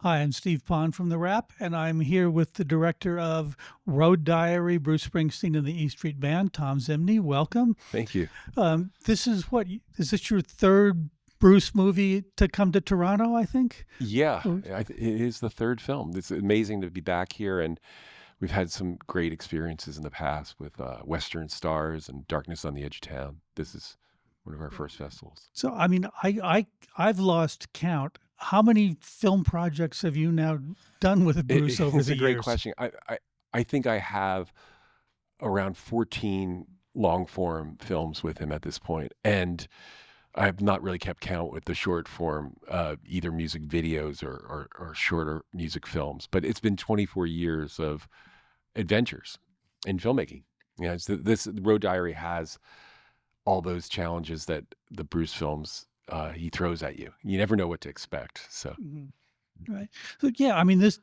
Hi, I'm Steve Pond from TheWrap, and I'm here with the director of Road Diary, Bruce Springsteen and the E Street Band, Thom Zimny. Welcome. Thank you. This is is this your third Bruce movie to come to Toronto, I think? Yeah, Or- it is the third film. It's amazing to be back here, and we've had some great experiences in the past with Western Stars and Darkness on the Edge of Town. This is one of our first festivals. So, I mean, I've lost count. How many film projects have you now done with Bruce over It's the a great years? question. I think I have around 14 long form films with him at this point, and I have not really kept count with the short form, either music videos or shorter music films. But it's been 24 years of adventures in filmmaking. Yeah, this Road Diary has all those challenges that the Bruce films he throws at you. You never know what to expect. So Mhm. Right. So, yeah, I mean, this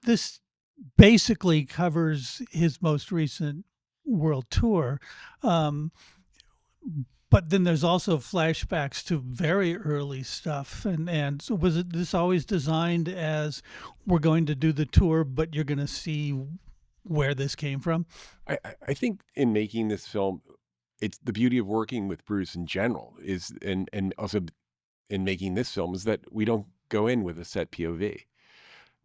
basically covers his most recent world tour. Um, but then there's also flashbacks to very early stuff. And so was it this always designed as we're going to do the tour, but you're going to see where this came from? I think in making this film, it's the beauty of working with Bruce in general is and also in making this film is that we don't go in with a set POV.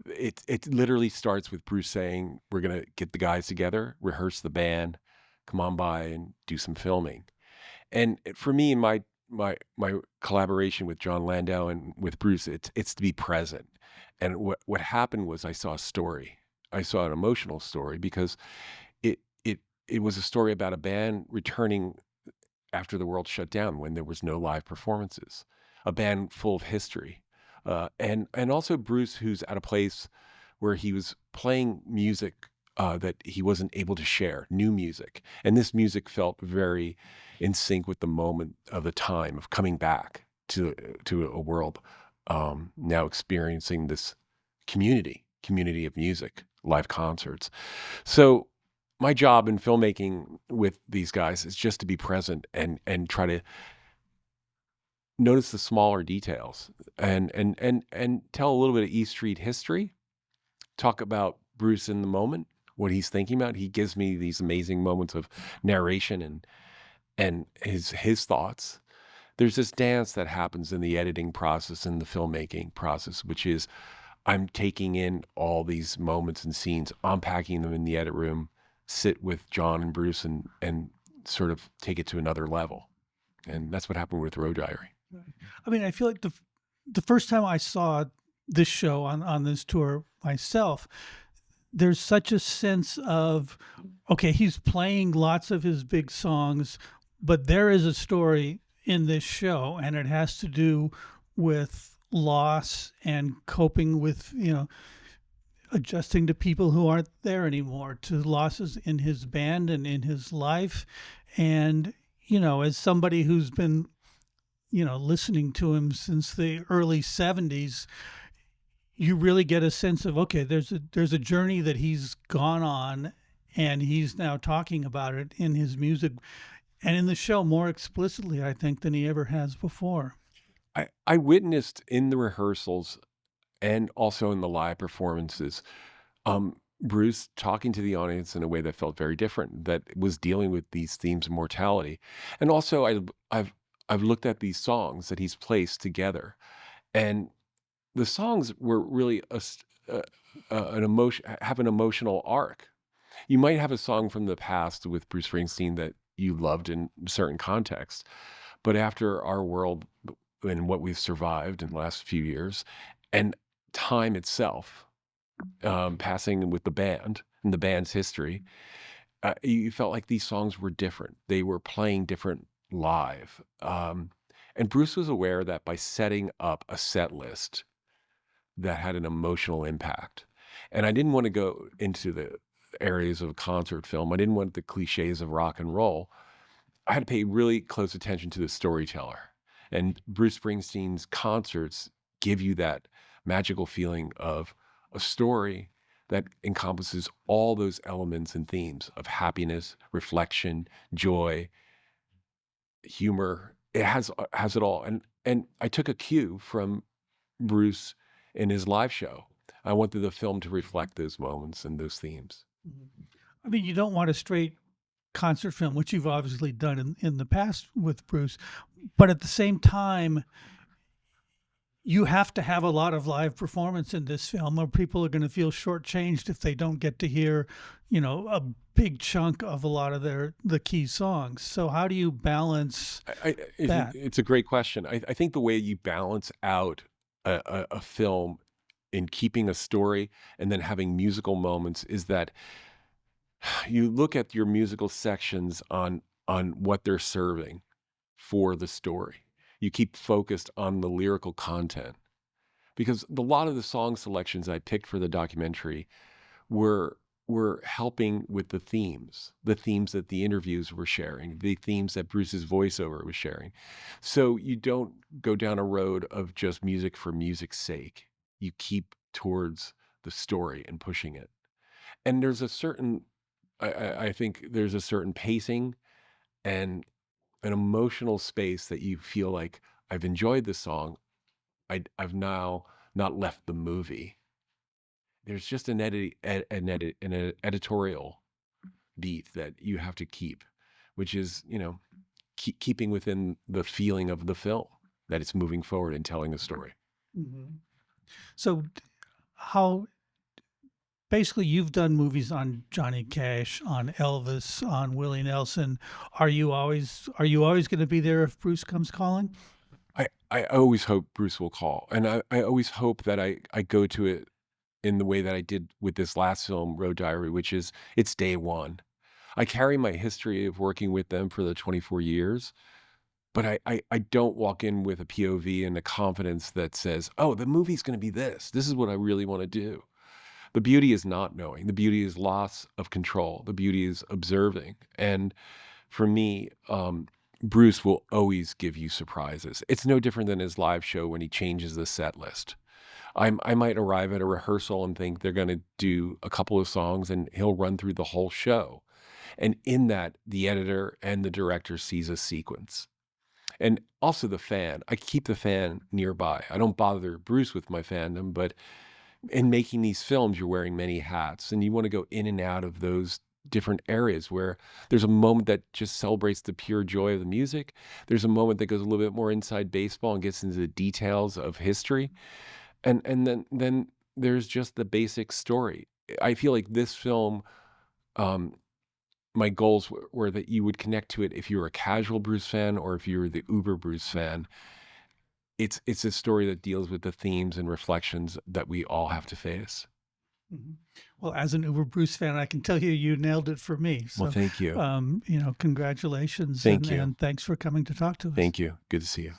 It literally starts with Bruce saying, "We're gonna get the guys together, rehearse the band, come on by and do some filming." And for me, in my collaboration with John Landau and with Bruce, it's to be present. And what happened was I saw a story. I saw an emotional story because it it it was a story about a band returning after the world shut down when there was no live performances, a band full of history, and also Bruce, who's at a place where he was playing music that he wasn't able to share, new music, and this music felt very in sync with the moment of the time of coming back to a world now experiencing this community of music, live concerts. So my job in filmmaking with these guys is just to be present and try to notice the smaller details and tell a little bit of E Street history, talk about Bruce in the moment, what he's thinking about. He gives me these amazing moments of narration and his thoughts. There's this dance that happens in the editing process and the filmmaking process, which is I'm taking in all these moments and scenes, unpacking them in the edit room, sit with John and Bruce and sort of take it to another level. And that's what happened with Road Diary. Right. I mean, I feel like the first time I saw this show on this tour myself, there's such a sense of okay, he's playing lots of his big songs, but there is a story in this show, and it has to do with loss and coping with adjusting to people who aren't there anymore, to losses in his band and in his life. And as somebody who's been listening to him since the early 70s, you really get a sense of okay, there's a journey that he's gone on, and he's now talking about it in his music and in the show more explicitly, I think, than he ever has before. I witnessed in the rehearsals and also in the live performances, Bruce talking to the audience in a way that felt very different, that was dealing with these themes of mortality. And also I've looked at these songs that he's placed together, and the songs were really an emotion have an emotional arc. You might have a song from the past with Bruce Springsteen that you loved in certain contexts, but after our world and what we've survived in the last few years, and time itself, passing with the band and the band's history, you felt like these songs were different. They were playing different live. And Bruce was aware that by setting up a set list that had an emotional impact. And I didn't want to go into the areas of a concert film. I didn't want the cliches of rock and roll. I had to pay really close attention to the storyteller. And Bruce Springsteen's concerts give you that magical feeling of a story that encompasses all those elements and themes of happiness, reflection, joy, humor. It has it all. And I took a cue from Bruce in his live show. I wanted the film to reflect those moments and those themes. Mhm. I mean, you don't want a straight concert film, which you've obviously done in the past with Bruce, but at the same time, you have to have a lot of live performance in this film, or people are going to feel shortchanged if they don't get to hear, a big chunk of a lot of the key songs. So how do you balance that? It's a great question. I think the way you balance out a film in keeping a story and then having musical moments is that you look at your musical sections on what they're serving for the story. You keep focused on the lyrical content because a lot of the song selections I picked for the documentary were helping with the themes that the interviews were sharing, the themes that Bruce's voiceover was sharing. So you don't go down a road of just music for music's sake. You keep towards the story and pushing it. And there's a certain, I think there's a certain pacing and an emotional space that you feel like I've enjoyed the song. I've now not left the movie. There's just an editorial beat that you have to keep, which is, keeping within the feeling of the film that it's moving forward and telling a story. Mhm. So how basically you've done movies on Johnny Cash, on Elvis, on Willie Nelson. Are you always going to be there if Bruce comes calling? I always hope Bruce will call. And I always hope that I go to it in the way that I did with this last film, Road Diary, which is it's day one. I carry my history of working with them for the 24 years, but I don't walk in with a POV and a confidence that says, oh, the movie's going to be this. This is what I really want to do. The beauty is not knowing. The beauty is loss of control. The beauty is observing. And for me, Bruce will always give you surprises. It's no different than his live show when he changes the set list. I might arrive at a rehearsal and think they're going to do a couple of songs and he'll run through the whole show. And in that, the editor and the director sees a sequence. And also the fan. I keep the fan nearby. I don't bother Bruce with my fandom, but in making these films, you're wearing many hats and you want to go in and out of those different areas where there's a moment that just celebrates the pure joy of the music. There's a moment that goes a little bit more inside baseball and gets into the details of history. And then there's just the basic story. I feel like this film, um, my goals were that you would connect to it if you were a casual Bruce fan or if you were the uber Bruce fan. It's a story that deals with the themes and reflections that we all have to face. Mhm. Well, as an Uber Bruce fan, I can tell you, you nailed it for me. Well, So, thank you. congratulations Thank you. and thanks for coming to talk to us. Thank you. Good to see you.